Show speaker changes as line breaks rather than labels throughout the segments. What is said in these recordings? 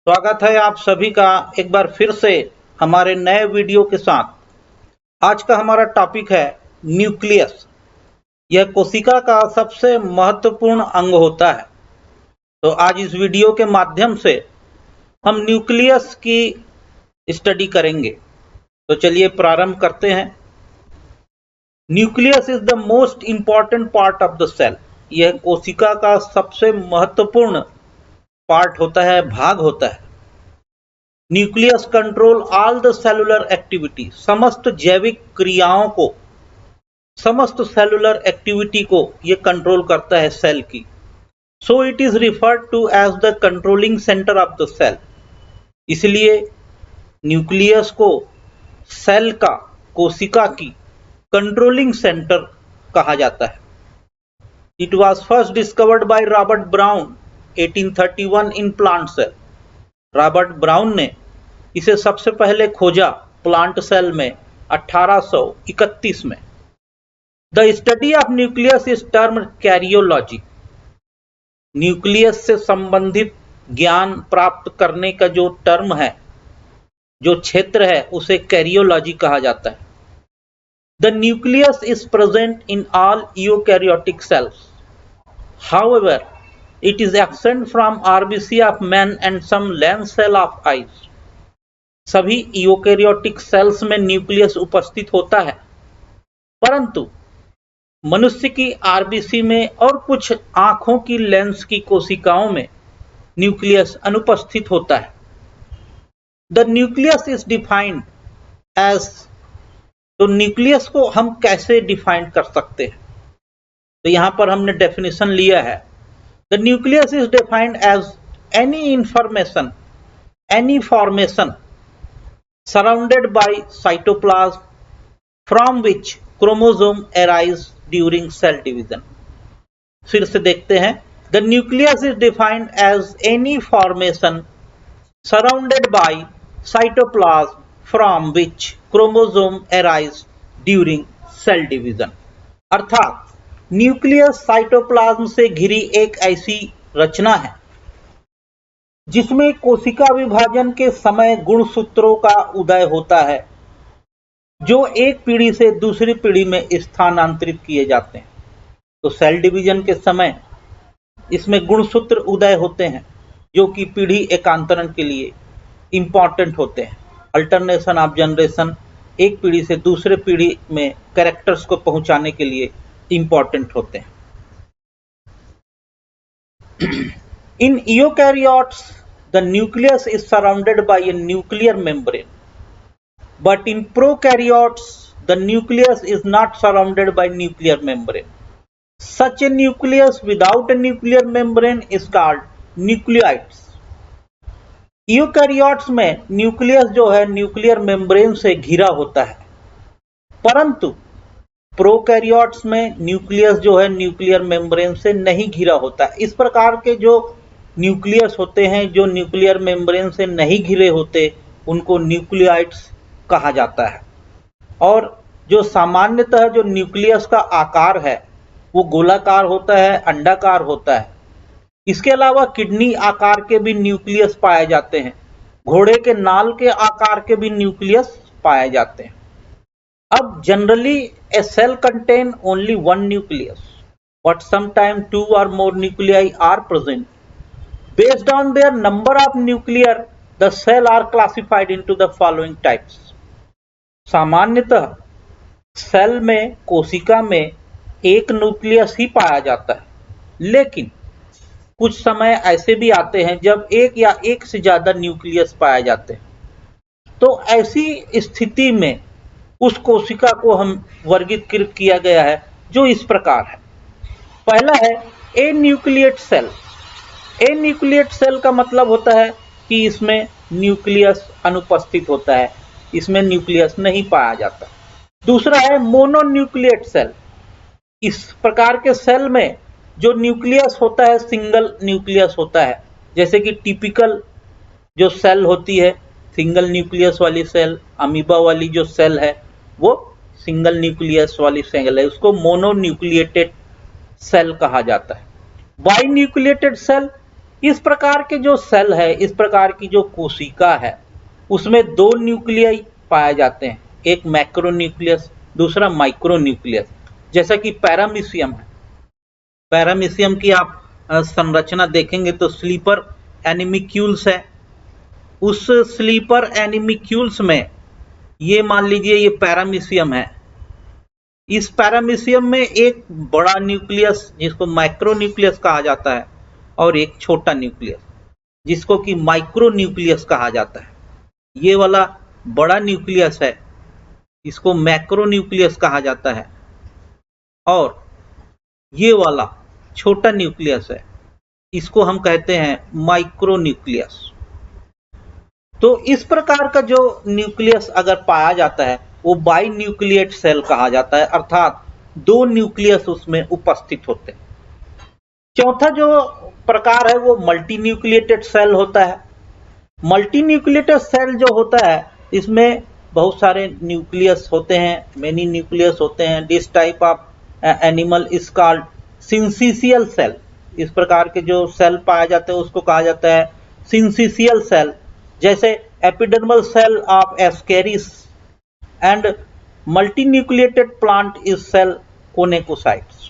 स्वागत है आप सभी का एक बार फिर से हमारे नए वीडियो के साथ। आज का हमारा टॉपिक है न्यूक्लियस। यह कोशिका का सबसे महत्वपूर्ण अंग होता है। तो आज इस वीडियो के माध्यम से हम न्यूक्लियस की स्टडी करेंगे। तो चलिए प्रारंभ करते हैं। Nucleus is the most important part of the cell. यह कोशिका का सबसे महत्वपूर्ण पार्ट होता है, भाग होता है। Nucleus control all the cellular activity. समस्त जैविक क्रियाओं को, समस्त सेलुलर एक्टिविटी को यह कंट्रोल करता है सेल की। So it is referred to as the controlling centre of the cell. इसलिए न्यूक्लियस को सेल का, कोशिका की कंट्रोलिंग सेंटर कहा जाता है। It was first discovered by Robert Brown 1831 in plant cell. Robert Brown ने इसे सबसे पहले खोजा प्लांट सेल में 1831 में। The study of nucleus is term karyology. Nucleus से संबंधित ज्ञान प्राप्त करने का जो टर्म है, जो क्षेत्र है, उसे कैरियोलॉजी कहा जाता है। The nucleus is present in all eukaryotic cells. However, it is absent from RBC of man and some lens cell of eyes. सभी यूकैरियोटिक सेल्स में न्यूक्लियस उपस्थित होता है, परंतु मनुष्य की आरबीसी में और कुछ आंखों की लेंस की कोशिकाओं में न्यूक्लियस अनुपस्थित होता है। The nucleus is defined as. तो न्यूक्लियस को हम कैसे डिफाइन कर सकते हैं? तो यहां पर हमने डेफिनेशन लिया है। The nucleus is defined as any information, any formation surrounded by cytoplasm from which chromosome arise during cell division. फिर से देखते हैं। The nucleus is defined as any formation surrounded by cytoplasm from which chromosome arise during cell division. अर्थात nucleus cytoplasm से घिरी एक ऐसी रचना है जिसमें कोशिका विभाजन के समय गुणसूत्रों का उदय होता है, जो एक पीढ़ी से दूसरी पीढ़ी में स्थानांतरित किए जाते हैं। तो सेल डिवीजन के समय इसमें गुणसूत्र उदय होते हैं, जो कि पीढ़ी एकांतरण के लिए इंपॉर्टेंट होते हैं। अल्टरनेशन ऑफ जनरेशन, एक पीढ़ी से दूसरे पीढ़ी में कैरेक्टर्स को पहुंचाने के लिए इंपॉर्टेंट होते हैं। In eukaryotes the nucleus is surrounded by a nuclear membrane, but in prokaryotes the nucleus is not surrounded by nuclear membrane. Such A nucleus without a nuclear membrane is called nucleoids. Eukaryotes में nucleus जो है nuclear membrane से घिरा होता है, परंतु prokaryotes में nucleus जो है न्यूक्लियर मेम्ब्रेन से नहीं घिरा होता है। इस प्रकार के जो न्यूक्लियस होते हैं, जो न्यूक्लियर मेम्ब्रेन से नहीं घिरे होते, उनको न्यूक्लियोइड्स कहा जाता है। और जो सामान्यतः जो न्यूक्लियस का आकार है वो गोलाकार होता है, अंडाकार होता है। इसके अलावा किडनी आकार के भी न्यूक्लियस पाए जाते हैं, घोड़े के नाल के आकार के भी न्यूक्लियस पाए जाते हैं। अब generally a cell contain only one nucleus, but sometimes two or more nuclei are present. Based on their number of nuclei, the cell are classified into the following types. सामान्यतः सेल में, कोशिका में एक nucleus ही पाया जाता है, लेकिन कुछ समय ऐसे भी आते हैं जब एक या एक से ज्यादा न्यूक्लियस पाए जाते हैं। तो ऐसी स्थिति में उस कोशिका को हम वर्गीकृत किया गया है, जो इस प्रकार है। पहला है ए न्यूक्लिएट सेल। ए न्यूक्लिएट सेल का मतलब होता है कि इसमें न्यूक्लियस अनुपस्थित होता है, इसमें न्यूक्लियस नहीं पाया जाता। दूसरा है मोनोन्यूक्लिएट सेल। इस प्रकार के सेल में जो न्यूक्लियस होता है सिंगल न्यूक्लियस होता है, जैसे कि टिपिकल जो सेल होती है सिंगल न्यूक्लियस वाली सेल, अमीबा वाली जो सेल है वो सिंगल न्यूक्लियस वाली सेल है, उसको मोनोन्यूक्लिएटेड सेल कहा जाता है। बाई न्यूक्लिएटेड सेल इस प्रकार के जो सेल है, इस प्रकार की जो कोशिका है, उसमें दो न्यूक्लियाई पाए जाते हैं, एक मैक्रोन्यूक्लियस, दूसरा माइक्रोन्यूक्लियस। जैसा कि पैरामीशियम है, पैरामीशियम की आप संरचना देखेंगे तो स्लीपर एनिमिक्यूल्स है। उस स्लीपर एनिमिक्यूल्स में ये मान लीजिए ये पैरामीशियम है। इस पैरामीशियम में एक बड़ा न्यूक्लियस जिसको मैक्रोन्यूक्लियस कहा जाता है और एक छोटा न्यूक्लियस जिसको कि माइक्रोन्यूक्लियस कहा जाता है। ये वाला बड़ा न्यूक्लियस है, इसको मैक्रोन्यूक्लियस कहा जाता है, और ये वाला छोटा न्यूक्लियस है, इसको हम कहते हैं माइक्रोन्यूक्लियस। तो इस प्रकार का जो न्यूक्लियस अगर पाया जाता है वो बाई न्यूक्लिएट सेल कहा जाता है, अर्थात दो न्यूक्लियस उसमें उपस्थित होते हैं। चौथा जो प्रकार है वो मल्टी न्यूक्लिएटेड सेल होता है। मल्टी न्यूक्लिएटेड सेल जो होता है इसमें बहुत सारे न्यूक्लियस होते हैं, मेनी न्यूक्लियस होते हैं। This type of animal is called syncytial cell. इस प्रकार के जो सेल पाए जाते हैं उसको कहा जाता है सिंसिशियल सेल। जैसे epidermal cell of ascaris and multinucleated plant is cell coenocytes.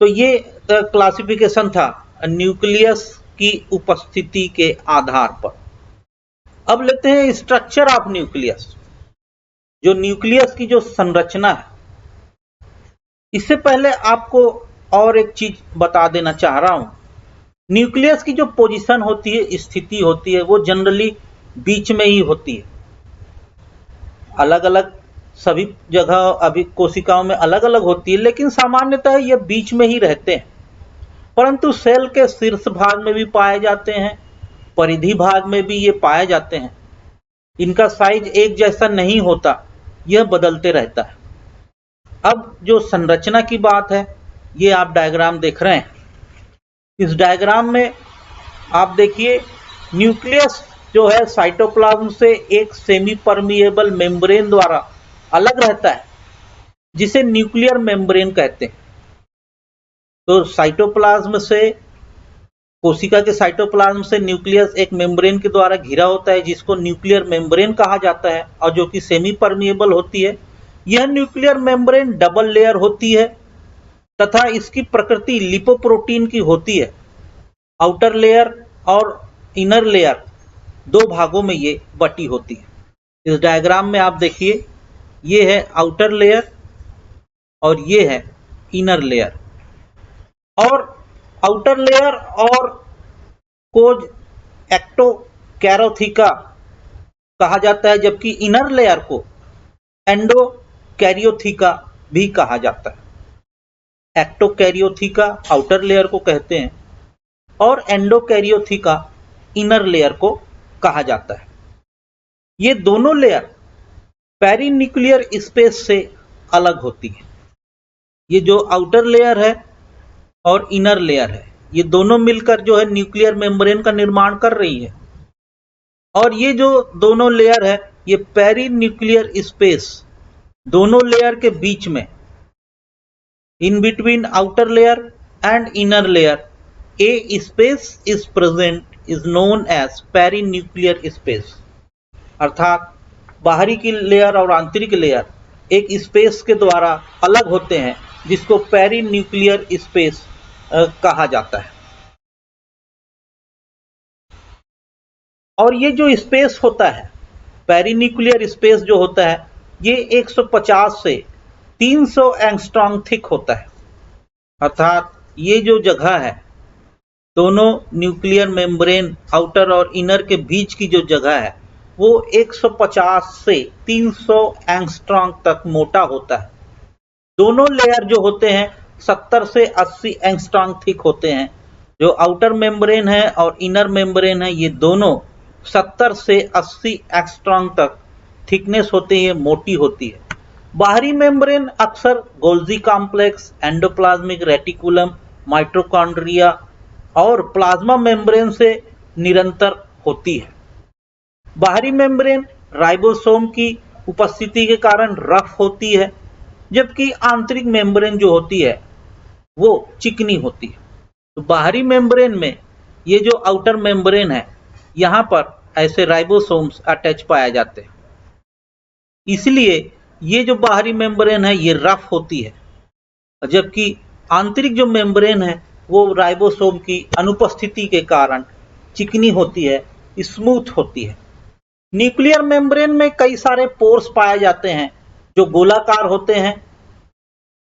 तो ये क्लासिफिकेशन था न्यूक्लियस की उपस्थिति के आधार पर। अब लेते हैं स्ट्रक्चर ऑफ न्यूक्लियस। जो न्यूक्लियस की जो संरचना है, इससे पहले आपको और एक चीज बता देना चाह रहा हूं। न्यूक्लियस की जो पोजीशन होती है, स्थिति होती है, वो जनरली बीच में ही होती है। अलग अलग सभी जगह अभी कोशिकाओं में अलग अलग होती है, लेकिन सामान्यतः ये बीच में ही रहते हैं। परंतु सेल के शीर्ष भाग में भी पाए जाते हैं, परिधि भाग में भी ये पाए जाते हैं। इनका साइज एक जैसा नहीं होता, यह बदलते रहता है। अब जो संरचना की बात है, ये आप डायग्राम देख रहे हैं। इस डायग्राम में आप देखिए न्यूक्लियस जो है साइटोप्लाज्म से एक सेमी परमिएबल मेम्ब्रेन द्वारा अलग रहता है, जिसे न्यूक्लियर मेम्ब्रेन कहते हैं। तो साइटोप्लाज्म से, कोशिका के साइटोप्लाज्म से न्यूक्लियस एक मेम्ब्रेन के द्वारा घिरा होता है, जिसको न्यूक्लियर मेम्ब्रेन कहा जाता है, और जो कि सेमी परमिएबल होती है। यह न्यूक्लियर मेम्ब्रेन डबल लेयर होती है तथा इसकी प्रकृति लिपोप्रोटीन की होती है। आउटर लेयर और इनर लेयर दो भागों में ये बटी होती है। इस डायग्राम में आप देखिए, ये है आउटर लेयर और ये है इनर लेयर। और आउटर लेयर और कोज एक्टोकैरोथिका कहा जाता है, जबकि इनर लेयर को एंडोकैरियोथिका भी कहा जाता है। एक्टोकैरियोथिका आउटर लेयर को कहते हैं और एंडोकैरियोथिका इनर लेयर को कहा जाता है। ये दोनों लेयर पेरिन्यूक्लियर स्पेस से अलग होती है। ये जो आउटर लेयर है और इनर लेयर है, ये दोनों मिलकर जो है न्यूक्लियर मेम्ब्रेन का निर्माण कर रही है। और ये जो दोनों लेयर है, ये पेरिन्यूक्लियर स्पेस, दोनों लेयर के बीच में, in between outer layer and inner layer, a space is present is known as perinuclear space. अर्थात बाहरी की लेयर और आंतरिक लेयर एक स्पेस के द्वारा अलग होते हैं, जिसको पेरिन्यूक्लियर स्पेस कहा जाता है। और ये जो स्पेस होता है, पेरिन्यूक्लियर स्पेस जो होता है, ये 150 से 300 एंगस्ट्रॉम थिक होता है। अर्थात ये जो जगह है, दोनों न्यूक्लियर मेम्ब्रेन आउटर और इनर के बीच की जो जगह है, वो 150 से 300 एंगस्ट्रॉम तक मोटा होता है। दोनों लेयर जो होते हैं 70 से 80 एंगस्ट्रॉम थिक होते हैं। जो आउटर मेम्ब्रेन है और इनर मेम्ब्रेन है, ये दोनों 70 से 80 एंगस्ट्रॉम तक थिकनेस होती है, मोटी होती है। बाहरी मेम्ब्रेन अक्सर Golgi complex, endoplasmic reticulum, mitochondria और प्लाज्मा मेम्ब्रेन से निरंतर होती है। बाहरी मेम्ब्रेन राइबोसोम की उपस्थिति के कारण रफ होती है, जबकि आंतरिक मेम्ब्रेन जो होती है वो चिकनी होती है। तो बाहरी मेम्ब्रेन में ये जो आउटर मेम्ब्रेन है, यहाँ पर ऐसे राइबोसोम्स अटैच पाए जाते हैं। इसलिए ये जो बाहरी मेम्ब्रेन है ये रफ होती है, जबकि आंतरिक जो मेम्ब्रेन है वो राइबोसोम की अनुपस्थिति के कारण चिकनी होती है, स्मूथ होती है। न्यूक्लियर मेम्ब्रेन में कई सारे पोर्स पाए जाते हैं जो गोलाकार होते हैं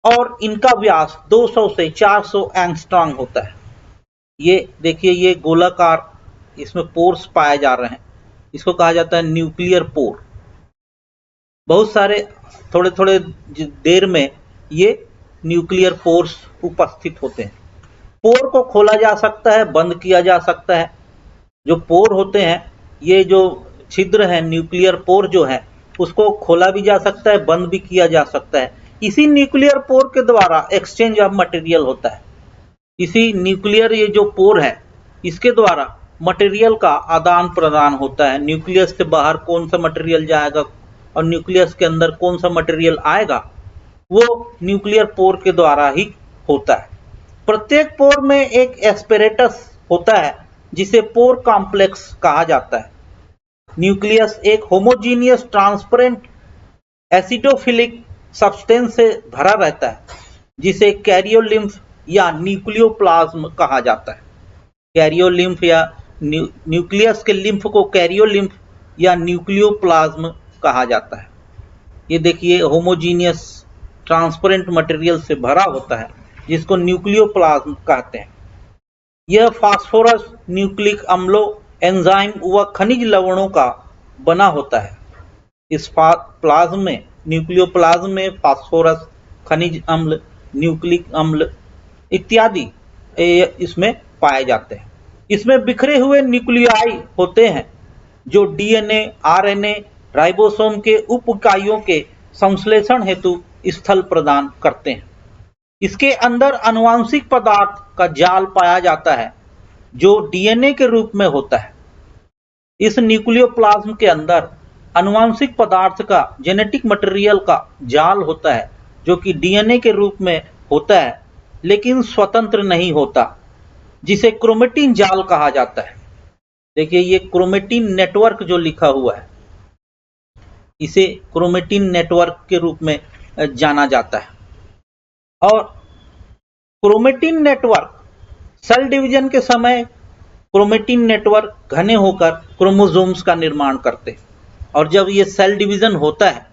और इनका व्यास 200 से 400 एंगस्ट्रॉम होता है। ये देखिए, ये गोलाकार इसमें पोर्स पाए जा रहे हैं, इसको कहा जाता है न्यूक्लियर पोर। बहुत सारे थोड़े थोड़े देर में ये न्यूक्लियर पोर्स उपस्थित होते हैं। पोर को खोला जा सकता है, बंद किया जा सकता है। जो पोर होते हैं, ये जो छिद्र है, न्यूक्लियर पोर जो है, उसको खोला भी जा सकता है, बंद भी किया जा सकता है। इसी न्यूक्लियर पोर के द्वारा एक्सचेंज ऑफ मटेरियल होता है। इसी न्यूक्लियर ये जो पोर है, इसके द्वारा मटेरियल का आदान प्रदान होता है। न्यूक्लियस से बाहर कौन सा मटेरियल जाएगा और न्यूक्लियस के अंदर कौन सा मटेरियल आएगा, वो न्यूक्लियर पोर के द्वारा ही होता है। प्रत्येक पोर में एक एस्पिरेटस होता है जिसे पोर कॉम्प्लेक्स कहा जाता है। न्यूक्लियस एक होमोजीनियस ट्रांसपेरेंट एसिडोफिलिक सब्सटेंस से भरा रहता है जिसे कैरियोलिम्फ या न्यूक्लियोप्लाज्म कहा जाता है। कैरियोलिम्फ या न्यूक्लियस के लिम्फ को कैरियोलिम्फ या न्यूक्लियोप्लाज्म कहा जाता है। ये देखिए, होमोजीनियस ट्रांसपेरेंट मटेरियल से भरा होता है जिसको न्यूक्लियोप्लाज्म कहते हैं। यह फास्फोरस, न्यूक्लिक अम्लों, एंजाइम व खनिज लवणों का बना होता है। इस प्लाज्म में, न्यूक्लियोप्लाज्म में फास्फोरस, खनिज अम्ल, न्यूक्लिक अम्ल इत्यादि इसमें पाए जाते हैं। इसमें बिखरे हुए न्यूक्लियाई होते हैं जो डीएनए, आरएनए, राइबोसोम के उप इकाइयों के संश्लेषण हेतु स्थल प्रदान करते हैं। इसके अंदर आनुवंशिक पदार्थ का जाल पाया जाता है जो डीएनए के रूप में होता है। इस न्यूक्लियोप्लाज्म के अंदर आनुवंशिक पदार्थ का, जेनेटिक मटेरियल का जाल होता है जो कि डीएनए के रूप में होता है लेकिन स्वतंत्र नहीं होता, जिसे क्रोमेटिन जाल कहा जाता है। देखिए, ये क्रोमेटिन नेटवर्क जो लिखा हुआ है, इसे क्रोमेटिन नेटवर्क के रूप में जाना जाता है। और क्रोमेटिन नेटवर्क सेल डिवीजन के समय क्रोमेटिन नेटवर्क घने होकर क्रोमोसोम्स का निर्माण करते हैं, और जब ये सेल डिवीजन होता है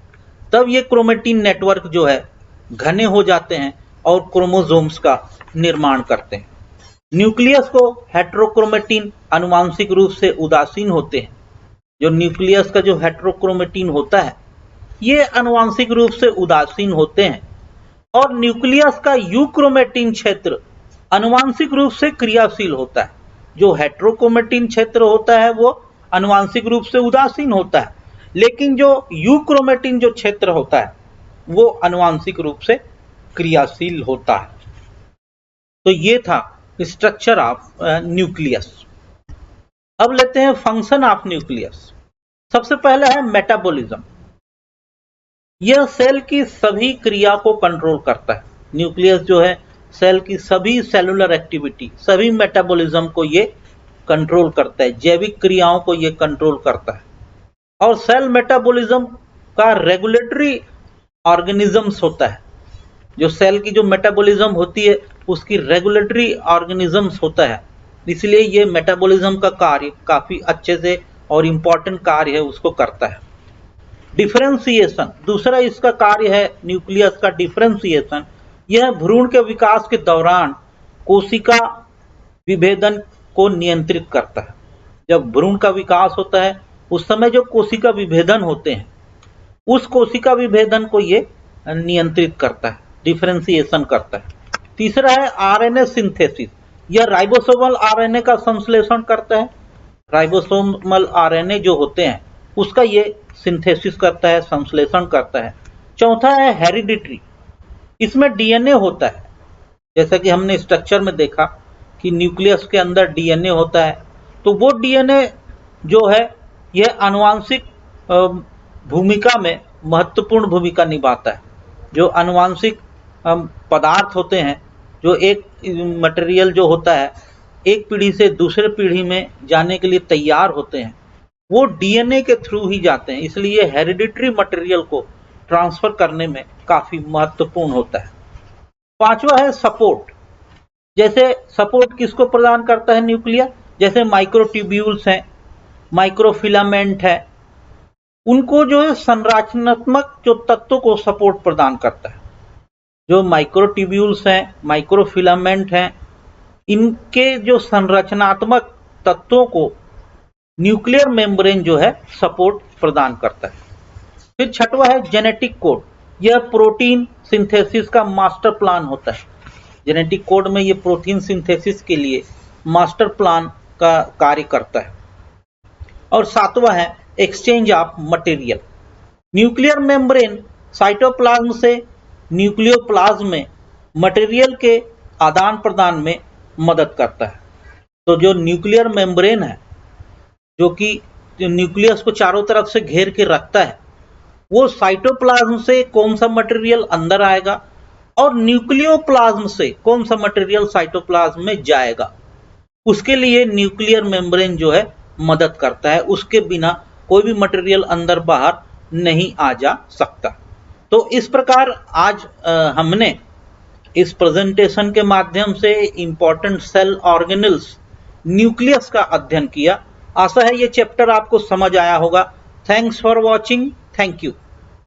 तब ये क्रोमेटिन नेटवर्क जो है घने हो जाते हैं और क्रोमोसोम्स का निर्माण करते हैं। न्यूक्लियस को हेटेरोक्रोमेटिन आनुवंशिक रूप से उदासीन होते हैं। जो न्यूक्लियस का जो हेटेरोक्रोमेटिन होता है, ये आनुवंशिक रूप से उदासीन होते हैं, और न्यूक्लियस का यूक्रोमेटिन क्षेत्र आनुवंशिक रूप से क्रियाशील होता है। जो हेटेरोक्रोमेटिन क्षेत्र होता है वो आनुवंशिक रूप से उदासीन होता है, लेकिन जो यूक्रोमेटिन जो क्षेत्र होता है वो आनुवंशिक रूप से क्रियाशील होता है। तो ये था स्ट्रक्चर ऑफ न्यूक्लियस। अब लेते हैं फंक्शन ऑफ न्यूक्लियस। सबसे पहला है मेटाबॉलिज्म। यह सेल की सभी क्रिया को कंट्रोल करता है। न्यूक्लियस जो है सेल की सभी सेलुलर एक्टिविटी, सभी मेटाबॉलिज्म को ये कंट्रोल करता है, जैविक क्रियाओं को ये कंट्रोल करता है। और सेल मेटाबॉलिज्म का रेगुलेटरी ऑर्गेनिजम्स होता है। जो सेल की जो मेटाबॉलिज्म होती है उसकी रेगुलेटरी ऑर्गेनिजम्स होता है, इसलिए ये मेटाबॉलिज्म का कार्य काफी अच्छे से और इम्पोर्टेंट कार्य है उसको करता है। डिफरेंशिएशन दूसरा इसका कार्य है न्यूक्लियस का, डिफरेंशिएशन। यह भ्रूण के विकास के दौरान कोशिका विभेदन को नियंत्रित करता है। जब भ्रूण का विकास होता है उस समय जो कोशिका विभेदन होते हैं, उस कोशिका विभेदन को ये नियंत्रित करता है, डिफरेंशिएशन करता है। तीसरा है आरएनए सिंथेसिस। यह राइबोसोमल आरएनए का संश्लेषण करता है। राइबोसोमल आरएनए जो होते हैं उसका ये सिंथेसिस करता है, संश्लेषण करता है। चौथा है हेरिडिटरी। इसमें डीएनए होता है, जैसा कि हमने स्ट्रक्चर में देखा कि न्यूक्लियस के अंदर डीएनए होता है, तो वो डीएनए जो है यह आनुवंशिक भूमिका में महत्वपूर्ण भूमिका निभाता है। जो आनुवंशिक पदार्थ होते हैं, जो एक मटेरियल जो होता है एक पीढ़ी से दूसरे पीढ़ी में जाने के लिए तैयार होते हैं वो डीएनए के थ्रू ही जाते हैं, इसलिए हेरिडिटरी मटेरियल को ट्रांसफर करने में काफी महत्वपूर्ण होता है। पांचवा है सपोर्ट। जैसे सपोर्ट किसको प्रदान करता है न्यूक्लिया, जैसे माइक्रोट्यूब्यूल्स हैं, माइक्रोफिलामेंट है, उनको जो है संरचनात्मक जो तत्वों को सपोर्ट प्रदान करता है। जो माइक्रोट्यूब्यूल्स हैं, माइक्रोफिलामेंट हैं, इनके जो संरचनात्मक तत्वों को न्यूक्लियर मेम्ब्रेन जो है सपोर्ट प्रदान करता है। फिर छठवा है जेनेटिक कोड। यह प्रोटीन सिंथेसिस का मास्टर प्लान होता है। जेनेटिक कोड में यह प्रोटीन सिंथेसिस के लिए मास्टर प्लान का कार्य करता है। और सातवां है exchange of material. Nuclear membrane cytoplasm से न्यूक्लियोप्लाज्म में मटेरियल के आदान प्रदान में मदद करता है। तो जो न्यूक्लियर मेम्ब्रेन है, जो कि न्यूक्लियस को चारों तरफ से घेर के रखता है, वो साइटोप्लाज्म से कौन सा मटेरियल अंदर आएगा और न्यूक्लियोप्लाज्म से कौन सा मटेरियल साइटोप्लाज्म में जाएगा, उसके लिए न्यूक्लियर मेम्ब्रेन जो है मदद करता है। उसके बिना कोई भी मटेरियल अंदर बाहर नहीं आ जा सकता। तो इस प्रकार आज हमने इस प्रेजेंटेशन के माध्यम से इंपॉर्टेंट सेल ऑर्गेनेल्स न्यूक्लियस का अध्ययन किया। आशा है ये चैप्टर आपको समझ आया होगा। Thanks for watching. Thank you.